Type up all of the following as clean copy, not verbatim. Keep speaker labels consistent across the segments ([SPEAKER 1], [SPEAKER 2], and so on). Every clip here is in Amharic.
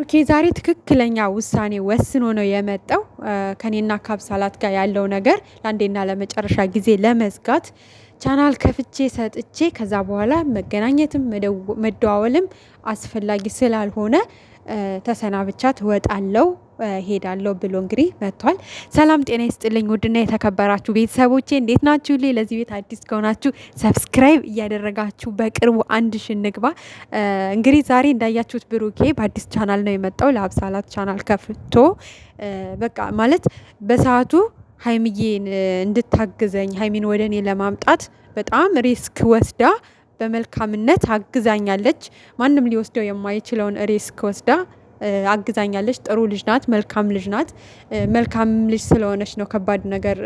[SPEAKER 1] ብሩኬ ዛሬ ትክክለኛ ውሳኔ ወስኖ ነው የመጣው። ከኔና ከአብሳላት ጋር ያለው ነገር ለአንዴና ለመጨረሻ ጊዜ ለመዝጋት ቻናል ከፍቼ ሰጥቼ ከዛ በኋላ መገናኘትም መደዋወልም አስፈላጊ ስላልሆነ ተሰናብቻ ትወጣለው ሄዳለው ብሎ እንግዲህ መጥቷል። ሰላም ጤና ይስጥልኝ ውድና የተከበራችሁ ቤተሰቦቼ እንዴት ናችሁ? ለዚህ ቤት አዲስ ከሆናችሁ ሰብስክራይብ እያደረጋችሁ በቅርቡ 1000 እንግባ። እንግዲህ ዛሬ እንዳያችሁት ብሩኬ በአዲስ ቻናል ነው የመጣው። ለአብሳላት ቻናል ከፍቶ በቃ ማለት በሰዓቱ ሀይሚዬን እንድታግዘኝ ሀይሚን ወደ እኔ ለማምጣት በጣም ሪስክ ወስዳ በመልካምነት አግዛኛለች። ማንም ሊወስደው የማይችለውን ሪስክ ወስዳ አግዛኛለች። ጥሩ ልጅ ናት፣ መልካም ልጅ ናት። መልካም ልጅ ስለሆነች ነው ከባድ ነገር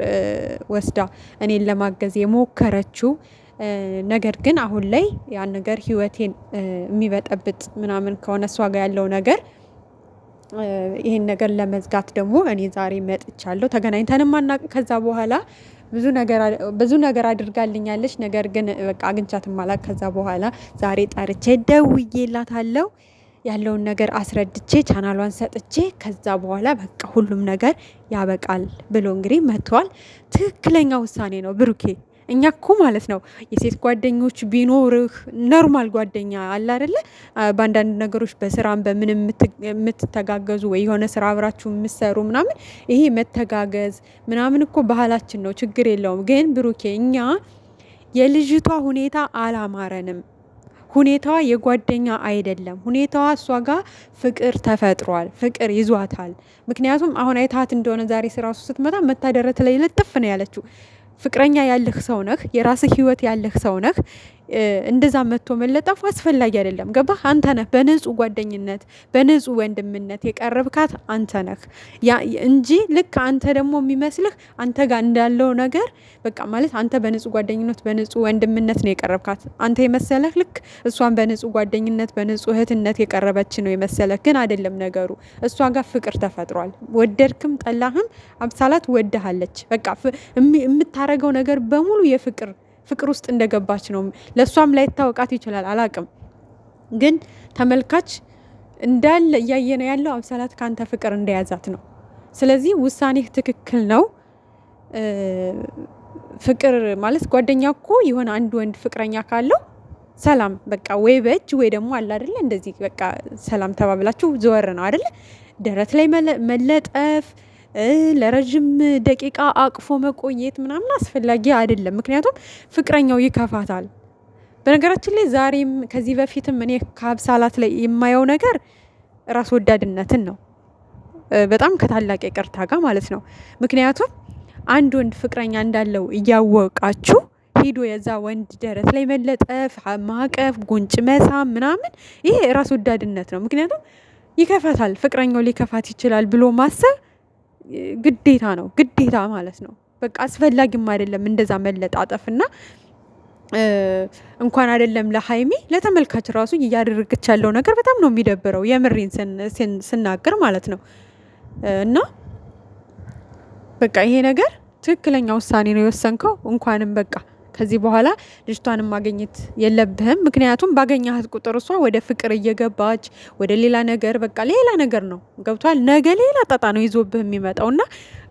[SPEAKER 1] ወስዳ እኔን ለማገዝ የሞከረችው። ነገር ግን አሁን ላይ ያን ነገር ህይወቴን የሚበጠብጥ ምናምን ከሆነ እሷ ጋር ያለው ነገር ይሄን ነገር ለመዝጋት ደግሞ እኔ ዛሬ መጥቻለሁ። ተገናኝተንም አናውቅ። ከዛ በኋላ ብዙ ነገር አድርጋልኛለች። ነገር ግን በቃ አግኝቻት ማላቅ። ከዛ በኋላ ዛሬ ጠርቼ ደውዬላታለሁ። ያለውን ነገር አስረድቼ ቻናሏን ሰጥቼ ከዛ በኋላ በቃ ሁሉም ነገር ያበቃል ብሎ እንግዲህ መጥቷል። ትክክለኛ ውሳኔ ነው ብሩኬ። እኛ እኮ ማለት ነው የሴት ጓደኞች ቢኖርህ ኖርማል ጓደኛ አለ አይደለ? በአንዳንድ ነገሮች በስራም በምንም የምትተጋገዙ ወይ የሆነ ስራ አብራችሁ የምትሰሩ ምናምን ይሄ መተጋገዝ ምናምን እኮ ባህላችን ነው፣ ችግር የለውም። ግን ብሩኬ እኛ የልጅቷ ሁኔታ አላማረንም። ሁኔታዋ የጓደኛ አይደለም። ሁኔታዋ እሷ ጋር ፍቅር ተፈጥሯል፣ ፍቅር ይዟታል። ምክንያቱም አሁን አይታት እንደሆነ ዛሬ ስራሱ ስትመጣ መታደረት ላይ ልጥፍ ነው ያለችው። ፍቅረኛ ያለህ ሰው ነህ፣ የራስህ ህይወት ያለህ ሰው ነህ። እንደዛ መጥቶ መለጠፉ አስፈላጊ አይደለም። ገባህ? አንተ ነህ በንጹህ ጓደኝነት በንጹህ ወንድምነት የቀረብካት አንተ ነህ እንጂ ልክ አንተ ደግሞ የሚመስልህ አንተ ጋር እንዳለው ነገር በቃ ማለት አንተ በንጹህ ጓደኝነት በንጹህ ወንድምነት ነው የቀረብካት። አንተ የመሰለህ ልክ እሷን በንጹህ ጓደኝነት በንጹህ እህትነት የቀረበች ነው የመሰለህ፣ ግን አይደለም ነገሩ። እሷ ጋር ፍቅር ተፈጥሯል። ወደድክም ጠላህም አብሳላት ወደሃለች። በቃ የምታረገው ነገር በሙሉ ፍቅር ውስጥ እንደገባች ነው። ለሷም ላይ ታወቃት ይችላል፣ አላቅም። ግን ተመልካች እንዳለ እያየ ነው ያለው አብሳላት ካንተ ፍቅር እንደያዛት ነው። ስለዚህ ውሳኔህ ትክክል ነው። ፍቅር ማለት ጓደኛ እኮ የሆነ አንድ ወንድ ፍቅረኛ ካለው ሰላም በቃ ወይ በእጅ ወይ ደግሞ አለ አይደለ? እንደዚህ በቃ ሰላም ተባብላችሁ ዘወር ነው አይደለ? ደረት ላይ መለጠፍ ለረጅም ደቂቃ አቅፎ መቆየት ምናምን አስፈላጊ አይደለም። ምክንያቱም ፍቅረኛው ይከፋታል። በነገራችን ላይ ዛሬም ከዚህ በፊትም እኔ ከአብሳላት ላይ የማየው ነገር ራስ ወዳድነትን ነው። በጣም ከታላቅ ይቅርታ ጋር ማለት ነው። ምክንያቱም አንድ ወንድ ፍቅረኛ እንዳለው እያወቃችሁ ሄዶ የዛ ወንድ ደረት ላይ መለጠፍ፣ ማቀፍ፣ ጉንጭ መሳም ምናምን ይሄ ራስ ወዳድነት ነው። ምክንያቱም ይከፋታል፣ ፍቅረኛው ሊከፋት ይችላል ብሎ ማሰብ ግዴታ ነው፣ ግዴታ ማለት ነው። በቃ አስፈላጊም አይደለም እንደዛ መለጣጠፍና እንኳን አይደለም ለሀይሚ ለተመልካች ራሱ እያደረገች ያለው ነገር በጣም ነው የሚደብረው። የምሬን ስናገር ማለት ነው። እና በቃ ይሄ ነገር ትክክለኛ ውሳኔ ነው የወሰንከው። እንኳንም በቃ ከዚህ በኋላ ልጅቷንም ማግኘት የለብህም። ምክንያቱም ባገኛት ቁጥር እሷ ወደ ፍቅር እየገባች ወደ ሌላ ነገር በቃ ሌላ ነገር ነው ገብቷል። ነገ ሌላ ጣጣ ነው ይዞብህ የሚመጣውና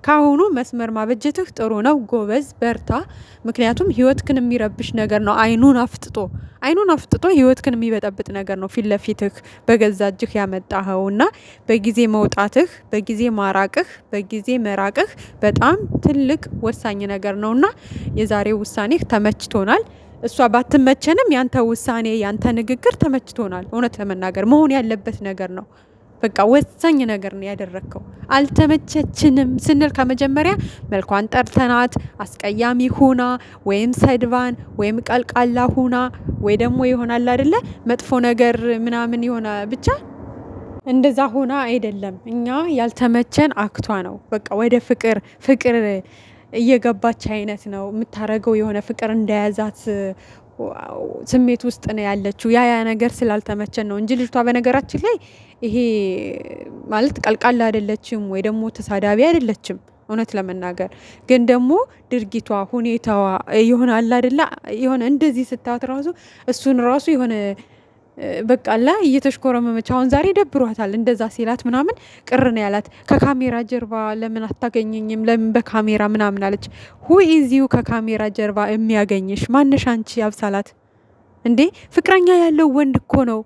[SPEAKER 1] ካሁኑ መስመር ማበጀትህ ጥሩ ነው። ጎበዝ በርታ። ምክንያቱም ህይወትክን የሚረብሽ ነገር ነው። አይኑን አፍጥጦ ህይወትክን የሚበጠብጥ ነገር ነው ፊት ለፊትህ በገዛ እጅህ ያመጣኸውና በጊዜ መውጣትህ፣ በጊዜ ማራቅህ፣ በጊዜ መራቅህ በጣም ትልቅ ወሳኝ ነገር ነውና የዛሬው ውሳኔህ ተመችቶናል። እሷ ባትመቸንም ያንተ ውሳኔ ያንተ ንግግር ተመችቶናል። እውነት ለመናገር መሆን ያለበት ነገር ነው። በቃ ወሳኝ ነገር ነው ያደረከው። አልተመቸችንም ስንል ከመጀመሪያ መልኳን ጠርተናት አስቀያሚ ሁና ወይም ሰድባን ወይም ቀልቃላ ሁና ወይ ደግሞ ይሆናል አይደለ መጥፎ ነገር ምናምን ይሆና ብቻ እንደዛ ሁና አይደለም። እኛ ያልተመቸን አክቷ ነው። በቃ ወደ ፍቅር እየገባች አይነት ነው የምታረገው። የሆነ ፍቅር እንደያዛት ስሜት ውስጥ ነው ያለችው። ያ ነገር ስላልተመቸን ነው እንጂ ልጅቷ በነገራችን ላይ ይሄ ማለት ቀልቃላ አይደለችም ወይ ደግሞ ተሳዳቢ አይደለችም። እውነት ለመናገር ግን ደግሞ ድርጊቷ ሁኔታዋ ይሆናል አይደለ? የሆነ እንደዚህ ስታት ራሱ እሱን ራሱ የሆነ በቃ ላ እየተሽኮረመመች አሁን ዛሬ ደብሯታል። እንደዛ ሲላት ምናምን ቅር ነው ያላት። ከካሜራ ጀርባ ለምን አታገኘኝም? ለምን በካሜራ ምናምን አለች። ሁኢዚው ከካሜራ ጀርባ የሚያገኝሽ ማንሽ አንቺ አብሳላት እንዴ? ፍቅረኛ ያለው ወንድ እኮ ነው።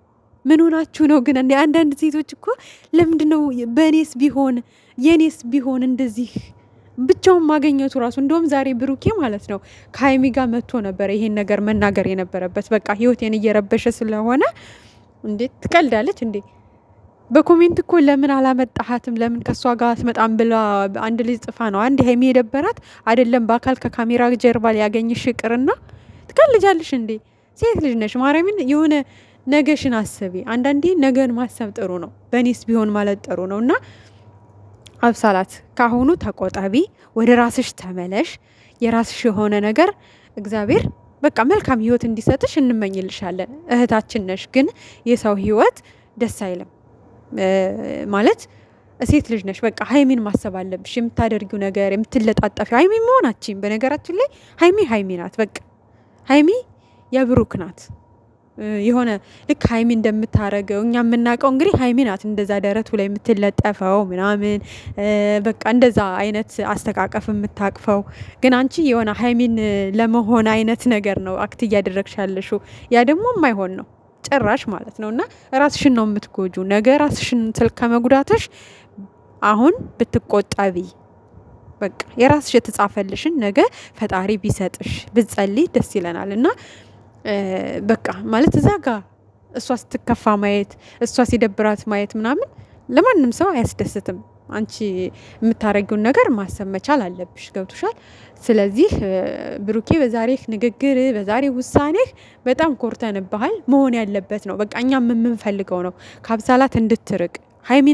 [SPEAKER 1] ምን ሆናችሁ ነው ግን? እንደ አንዳንድ ሴቶች እኮ ለምንድነው በእኔስ ቢሆን የኔስ ቢሆን እንደዚህ ብቻውን ማገኘቱ ራሱ። እንደውም ዛሬ ብሩኬ ማለት ነው ከሀይሚ ጋር መጥቶ ነበረ ይሄን ነገር መናገር የነበረበት። በቃ ህይወቴን እየረበሸ ስለሆነ እንዴት ትቀልዳለች እንዴ? በኮሜንት እኮ ለምን አላመጣሃትም ለምን ከእሷ ጋር አትመጣም ብላ አንድ ልጅ ጽፋ ነው አንድ ሀይሚ የደበራት አይደለም። በአካል ከካሜራ ጀርባ ሊያገኝሽ ይቅርና ትቀልጃለሽ እንዴ? ሴት ልጅ ነሽ። ማርያምን የሆነ ነገሽን አስቢ። አንዳንዴ ነገን ማሰብ ጥሩ ነው። በእኔስ ቢሆን ማለት ጥሩ ነው። እና አብሳላት ካሁኑ ተቆጣቢ፣ ወደ ራስሽ ተመለሽ። የራስሽ የሆነ ነገር እግዚአብሔር በቃ መልካም ህይወት እንዲሰጥሽ እንመኝልሻለን። እህታችን ነሽ፣ ግን የሰው ህይወት ደስ አይልም ማለት ሴት ልጅ ነሽ። በቃ ሀይሚን ማሰብ አለብሽ። የምታደርጊው ነገር የምትለጣጠፊው ሀይሚ መሆናችን። በነገራችን ላይ ሀይሚ ናት። በቃ ሀይሚ የብሩክ ናት። የሆነ ልክ ሀይሚ እንደምታረገው እኛ የምናውቀው እንግዲህ ሀይሚ ናት እንደዛ ደረቱ ላይ የምትለጠፈው ምናምን በቃ እንደዛ አይነት አስተቃቀፍ የምታቅፈው። ግን አንቺ የሆነ ሀይሚን ለመሆን አይነት ነገር ነው አክት እያደረግሽ ያለሽው። ያ ደግሞ የማይሆን ነው ጭራሽ ማለት ነው። እና ራስሽን ነው የምትጎጁ። ነገ ራስሽን ከመጉዳትሽ አሁን ብትቆጠቢ በቃ የራስሽ የተጻፈልሽን ነገ ፈጣሪ ቢሰጥሽ ብትጸልይ ደስ ይለናል። እና በቃ ማለት እዛ ጋር እሷ ስትከፋ ማየት እሷ ሲደብራት ማየት ምናምን ለማንም ሰው አያስደስትም። አንቺ የምታረጊውን ነገር ማሰብ መቻል አለብሽ። ገብቶሻል? ስለዚህ ብሩኬ በዛሬ ንግግር በዛሬ ውሳኔህ በጣም ኮርተንብሃል። መሆን ያለበት ነው። በቃ እኛም የምንፈልገው ነው ከአብሳላት እንድትርቅ ሀይሚ